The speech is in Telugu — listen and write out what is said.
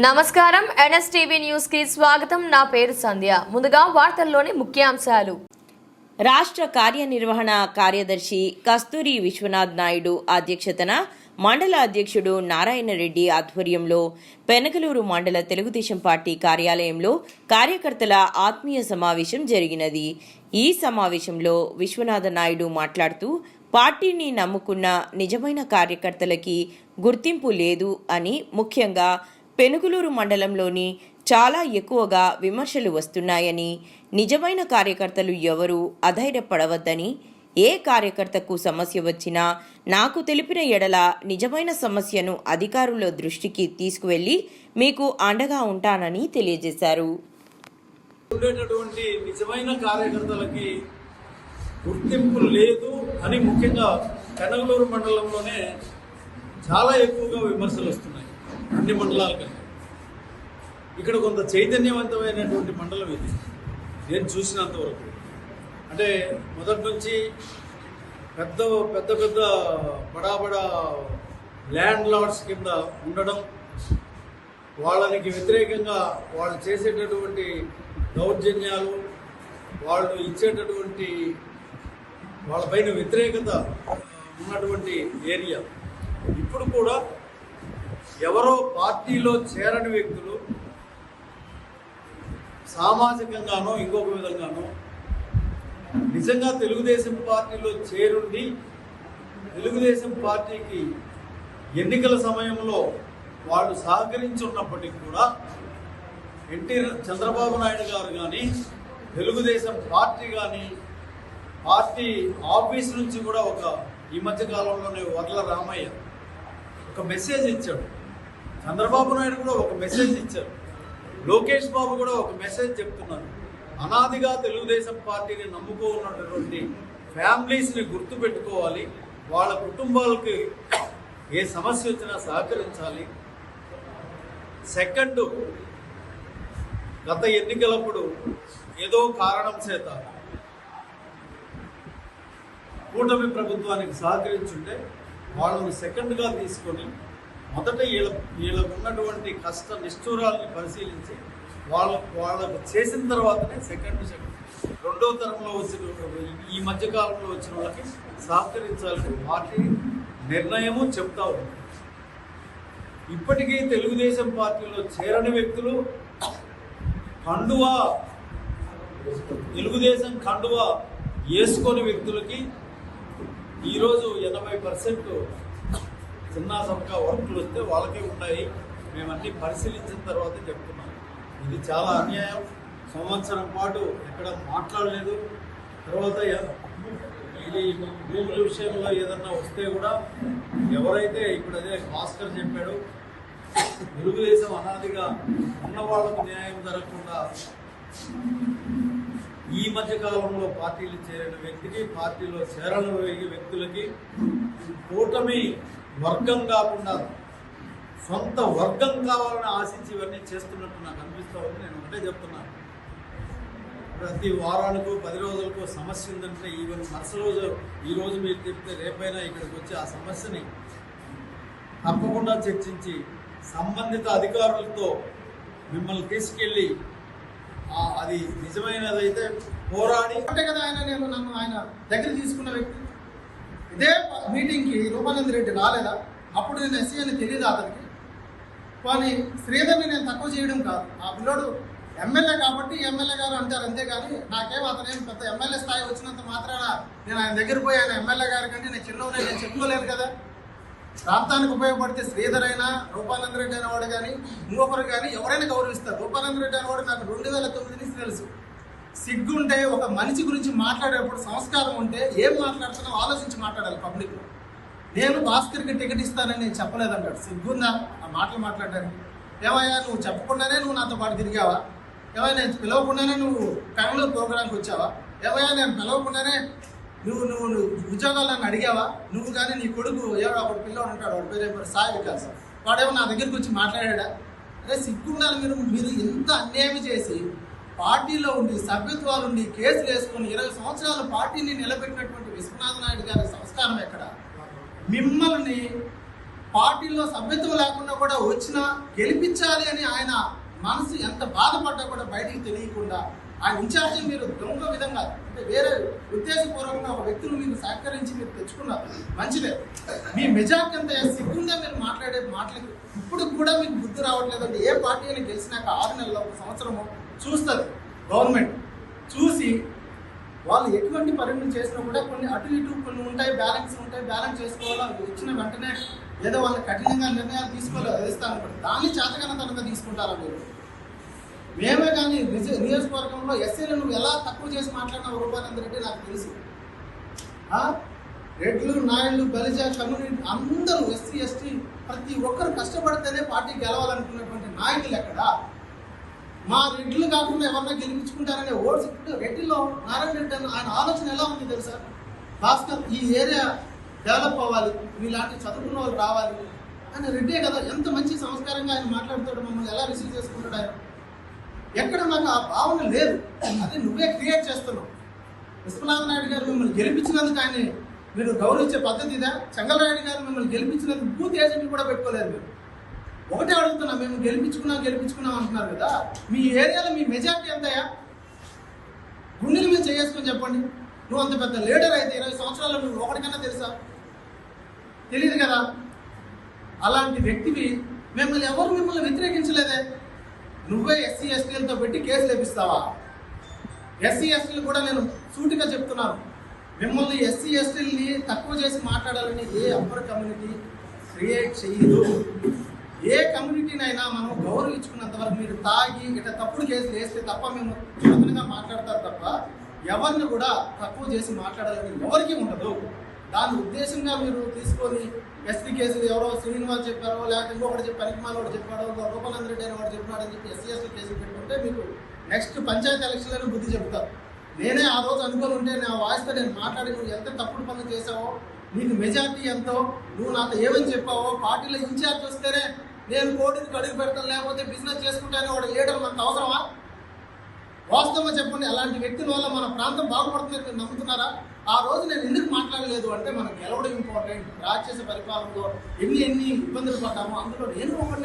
నమస్కారం ఎన్ఎస్టీవీ న్యూస్ కి స్వాగతం. నా పేరు సంధ్య. ముందుగా వార్తల్లోని ముఖ్యాంశాలు. రాష్ట్ర కార్యనిర్వహణ కార్యదర్శి కస్తూరి విశ్వనాథ్ నాయుడు అధ్యక్షతన మండల అధ్యక్షుడు నారాయణ రెడ్డి ఆధ్వర్యంలో పెనకలూరు మండల తెలుగుదేశం పార్టీ కార్యాలయంలో కార్యకర్తల ఆత్మీయ సమావేశం జరిగినది. ఈ సమావేశంలో విశ్వనాథ నాయుడు మాట్లాడుతూ పార్టీని నమ్ముకున్న నిజమైన కార్యకర్తలకి గుర్తింపు లేదు అని, ముఖ్యంగా పెనుగులూరు మండలంలోని చాలా ఎక్కువగా విమర్శలు వస్తున్నాయని, నిజమైన కార్యకర్తలు ఎవరూ అధైర్యపడవద్దని, ఏ కార్యకర్తకు సమస్య వచ్చినా నాకు తెలిపిన ఎడల నిజమైన సమస్యను అధికారుల దృష్టికి తీసుకువెళ్లి మీకు అండగా ఉంటానని తెలియజేశారు. నిజమైన కార్యకర్తలకి గుర్తింపు లేదు అని ముఖ్యంగా పెనగలూరు మండలంలోనే చాలా ఎక్కువగా విమర్శలు వస్తున్నాయి. అన్ని మండలాల కంటే ఇక్కడ కొంత చైతన్యవంతమైనటువంటి మండలం ఇది నేను చూసినంతవరకు. అంటే మొదటి నుంచి పెద్ద పెద్ద పెద్ద బడా ల్యాండ్ లార్డ్స్ కింద ఉండడం, వాళ్ళకి వ్యతిరేకంగా వాళ్ళు చేసేటటువంటి దౌర్జన్యాలు, వాళ్ళు ఇచ్చేటటువంటి వాళ్ళపైన వ్యతిరేకత ఉన్నటువంటి ఏరియా. ఇప్పుడు కూడా ఎవరో పార్టీలో చేరని వ్యక్తులు సామాజికంగానో ఇంకొక విధంగానో నిజంగా తెలుగుదేశం పార్టీలో చేరుండి తెలుగుదేశం పార్టీకి ఎన్నికల సమయంలో వాళ్ళు సహకరించున్నప్పటికీ కూడా చంద్రబాబు నాయుడు గారు కానీ, తెలుగుదేశం పార్టీ కానీ, పార్టీ ఆఫీస్ నుంచి కూడా ఈ మధ్య కాలంలోనే వర్ల రామయ్య ఒక మెసేజ్ ఇచ్చాడు. చంద్రబాబు నాయుడు కూడా ఒక మెసేజ్ ఇచ్చారు. లోకేష్ బాబు కూడా ఒక మెసేజ్ చెప్తున్నారు. అనాదిగా తెలుగుదేశం పార్టీని నమ్ముకున్నటువంటి ఫ్యామిలీస్ని గుర్తుపెట్టుకోవాలి, వాళ్ళ కుటుంబాలకి ఏ సమస్య వచ్చినా సహకరించాలి. సెకండ్, గత ఎన్నికలప్పుడు ఏదో కారణం చేత కూటమి ప్రభుత్వానికి సహకరించుంటే వాళ్ళని సెకండ్గా తీసుకొని మొదట వీళ్ళకు ఉన్నటువంటి కష్ట నిష్ఠూరాలని పరిశీలించి వాళ్ళకు చేసిన తర్వాతనే రెండో తరంలో వచ్చిన ఈ మధ్యకాలంలో వచ్చిన వాళ్ళకి సహకరించాలని పార్టీ నిర్ణయము చెప్తా ఉంది. ఇప్పటికీ తెలుగుదేశం పార్టీలో చేరని వ్యక్తులు తెలుగుదేశం కండువా వేసుకొని వ్యక్తులకి ఈరోజు 80% చిన్న సబ్కా వర్కులు వస్తే వాళ్ళకే ఉన్నాయి. మేమన్నీ పరిశీలించిన తర్వాత చెప్తున్నాం. ఇది చాలా అన్యాయం. సంవత్సరం పాటు ఎక్కడ మాట్లాడలేదు. తర్వాత ఇది భూముల విషయంలో ఏదన్నా వస్తే కూడా ఎవరైతే ఇప్పుడు అదే భాస్కర్ చెప్పాడు, తెలుగుదేశం అనాదిగా ఉన్న వాళ్ళకు న్యాయం జరగకుండా ఈ మధ్య కాలంలో పార్టీలు చేరిన వ్యక్తికి, పార్టీలో చేరని వ్యక్తులకి కూటమి వర్గం కాకుండా సొంత వర్గం కావాలని ఆశించి ఇవన్నీ చేస్తున్నట్టు నాకు అనిపిస్తూ ఉంది. నేను ఒకటే చెప్తున్నాను, ప్రతి వారానికి 10 రోజులకు సమస్య ఉందంటే ఈవెన్ మరుసటి రోజు ఈరోజు మీరు చెప్తే రేపైనా ఇక్కడికి వచ్చి ఆ సమస్యని తప్పకుండా చర్చించి సంబంధిత అధికారులతో మిమ్మల్ని తీసుకెళ్ళి అది నిజమైనదైతే పోరాడి అంటే కదా నన్ను ఆయన దగ్గర తీసుకున్న వ్యక్తి. ఇదే మీటింగ్కి రూపానంద రెడ్డి రాలేదా? అప్పుడు నేను ఎస్సీ అని తెలియదు అతనికి. కానీ శ్రీధర్ని నేను తక్కువ చేయడం కాదు. ఆ పిల్లోడు ఎమ్మెల్యే కాబట్టి ఎమ్మెల్యే గారు అంటారు, అంతేగాని నాకేం అతనేం పెద్ద ఎమ్మెల్యే స్థాయి వచ్చినంత మాత్రాన నేను ఆయన దగ్గర పోయి ఆయన ఎమ్మెల్యే గారి కంటే నేను చిన్నవాడే నేను చెప్పుకోలేదు కదా. ప్రాంతానికి ఉపయోగపడితే శ్రీధర్ అయినా, రూపానంద రెడ్డి అనేవాడు కానీ, ఇంకొకరు కానీ ఎవరైనా గౌరవిస్తారు. రూపానంద రెడ్డి అనేవాడు నాకు 2009 నుంచి తెలుసు. సిగ్గుంటే ఒక మనిషి గురించి మాట్లాడేటప్పుడు సంస్కారం ఉంటే ఏం మాట్లాడుతున్నా ఆలోచించి మాట్లాడాలి పబ్లిక్లో. నేను భాస్కర్కి టికెట్ ఇస్తానని నేను చెప్పలేదంటాడు. సిగ్గుందా ఆ మాటలు మాట్లాడడానికి? ఏమయ్యా నువ్వు చెప్పకుండానే నువ్వు నాతో పాటు తిరిగావా? ఏమయ్యా నేను పిలవకుండానే నువ్వు కర్నూలు ప్రోగ్రాంకి వచ్చావా? ఏమయ్యా నేను పిలవకుండానే నువ్వు ఉద్యోగాలు నన్ను అడిగావా? నువ్వు కానీ నీ కొడుకు ఎవడో ఒకటి పిల్లవాడు ఉంటాడు, వాడు పేరు సాయి వికాస్, వాడేమో నా దగ్గరికి వచ్చి మాట్లాడా? అదే సిగ్గుండాలి. మీరు ఇంత అన్యాయం చేసి పార్టీలో ఉండి సభ్యత్వాలు ఉండి కేసులు వేసుకొని 20 సంవత్సరాలు పార్టీని నిలబెట్టినటువంటి విశ్వనాథ నాయుడు గారి సంస్కారం ఎక్కడ? మిమ్మల్ని పార్టీలో సభ్యత్వం లేకుండా కూడా వచ్చినా గెలిపించాలి అని ఆయన మనసు ఎంత బాధపడ్డా కూడా బయటికి తెలియకుండా ఆయన ఇన్ఛార్జి మీరు దొంగ విధంగా అంటే వేరే ఉద్దేశపూర్వకంగా ఒక వ్యక్తులు మీరు సహకరించి మీరు తెచ్చుకున్నారు, మంచిదే. మీ మెజార్టీ అంత సిగ్గుందా మీరు మాట్లాడే మాటలకి ఇప్పుడు కూడా మీకు బుద్ధి రావట్లేదంటే ఏ పార్టీ అని గెలిచినాక 6 నెలలు 1 సంవత్సరము చూస్తుంది గవర్నమెంట్. చూసి వాళ్ళు ఎటువంటి పరిణామం చేసినా కూడా కొన్ని అటు ఇటు కొన్ని ఉంటాయి, బ్యాలెన్స్ చేసుకోవాలి. ఇచ్చిన వెంటనే ఏదో వాళ్ళు కఠినంగా నిర్ణయాలు తీసుకోవాలి దాన్ని చేతకనతనంగా తీసుకుంటారా మీరు? మేమే కానీ నియోజకవర్గంలో ఎస్సీలను ఎలా తక్కువ చేసి మాట్లాడిన రూపానంద రెడ్డి నాకు తెలుసు. రెడ్లు, నాయుళ్ళు, బలిజ కమ్యూనిటీ అందరూ ఎస్సీ ఎస్టీ ప్రతి ఒక్కరు కష్టపడితేనే పార్టీ గెలవాలనుకున్నటువంటి నాయకులు ఎక్కడ? మా రెడ్లు కాకుండా ఎవరన్నా గెలిపించుకుంటారనే ఓట్స్ ఇప్పుడు రెడ్డిలో నారాయణ రెడ్డి ఆయన ఆలోచన ఎలా ఉంది తెలుసా? భాస్కర్ ఈ ఏరియా డెవలప్ అవ్వాలి, మీలాంటి చదువుకున్న వాళ్ళు రావాలి అని రెడ్డే కదా ఎంత మంచి సంస్కారంగా ఆయన మాట్లాడుతాడు, మమ్మల్ని ఎలా రిసీవ్ చేసుకుంటాడు ఆయన. ఎక్కడ నాకు ఆ భావన లేదు, అది నువ్వే క్రియేట్ చేస్తున్నావు. విశ్వనాథ నాయుడు గారు మిమ్మల్ని గెలిపించినందుకు ఆయన మీరు గౌరవించే పద్ధతి ఇదా? చెంగలరాయుడు గారు మిమ్మల్ని గెలిపించినందుకు బూత్ ఏజెంట్లు కూడా పెట్టుకోలేదు మీరు. ఒకటే అడుగుతున్నా, మేము గెలిపించుకున్నాం అంటున్నారు కదా, మీ ఏరియాలో మీ మెజార్టీ ఎంతయా? గుండెలు మీద చేసుకొని చెప్పండి. నువ్వు అంత పెద్ద లీడర్ అయితే 20 సంవత్సరాలు నువ్వు ఒకటికన్నా తెలుసా? తెలియదు కదా. అలాంటి వ్యక్తివి మిమ్మల్ని వ్యతిరేకించలేదే. నువ్వే ఎస్సీ ఎస్టీలతో పెట్టి కేసులు వేపిస్తావా? ఎస్సీ ఎస్టీలు కూడా నేను సూటిగా చెప్తున్నాను, మిమ్మల్ని ఎస్సీ ఎస్టీలని తక్కువ చేసి మాట్లాడాలని ఏ అప్పర్ కమ్యూనిటీ క్రియేట్ చేయదు. ఏ కమ్యూనిటీనైనా మనం గౌరవించుకున్నంత వరకు మీరు తాగి ఇట్లా తప్పుడు కేసులు వేస్తే తప్ప మేము చులకనగా మాట్లాడతారు తప్ప ఎవరిని కూడా తక్కువ చేసి మాట్లాడాలని ఎవరికి ఉండదు. దాని ఉద్దేశంగా మీరు తీసుకొని ఎస్టీ కేసులు ఎవరో శ్రీనివాస్ చెప్పారో లేకపోతే ఇంకొకటి చెప్పి పనికిమాల ఒకటి చెప్పాడో రూపానంద రెడ్డి అని ఒకటి చెప్పినాడని చెప్పి ఎస్సీ ఎస్టీ కేసులు పెట్టుకుంటే మీకు నెక్స్ట్ పంచాయతీ ఎలక్షన్లను బుద్ధి చెప్తారు. నేనే ఆ రోజు అనుకొని ఉంటే నా వాయిస్తో నేను మాట్లాడి నువ్వు ఎంత తప్పుడు పనులు చేసావో, నీకు మెజార్టీ ఎంతో, నువ్వు నాతో ఏమని చెప్పావో, పార్టీలో ఇన్ఛార్జ్ వస్తేనే నేను కోటికి అడుగు పెడతాను లేకపోతే బిజినెస్ చేసుకుంటానే వాడు లీడర్ మనకు అవసరమా? వాస్తవంగా చెప్పండి, అలాంటి వ్యక్తుల వల్ల మన ప్రాంతం బాగుపడుతుందని మీరు నమ్ముతున్నారా? ఆ రోజు నేను ఎందుకు మాట్లాడలేదు అంటే మనం గెలవడం ఇంపార్టెంట్. రాక్షస పరిపాలనలో ఎన్ని ఇబ్బందులు పడ్డామో అందులో నేను ఒకటి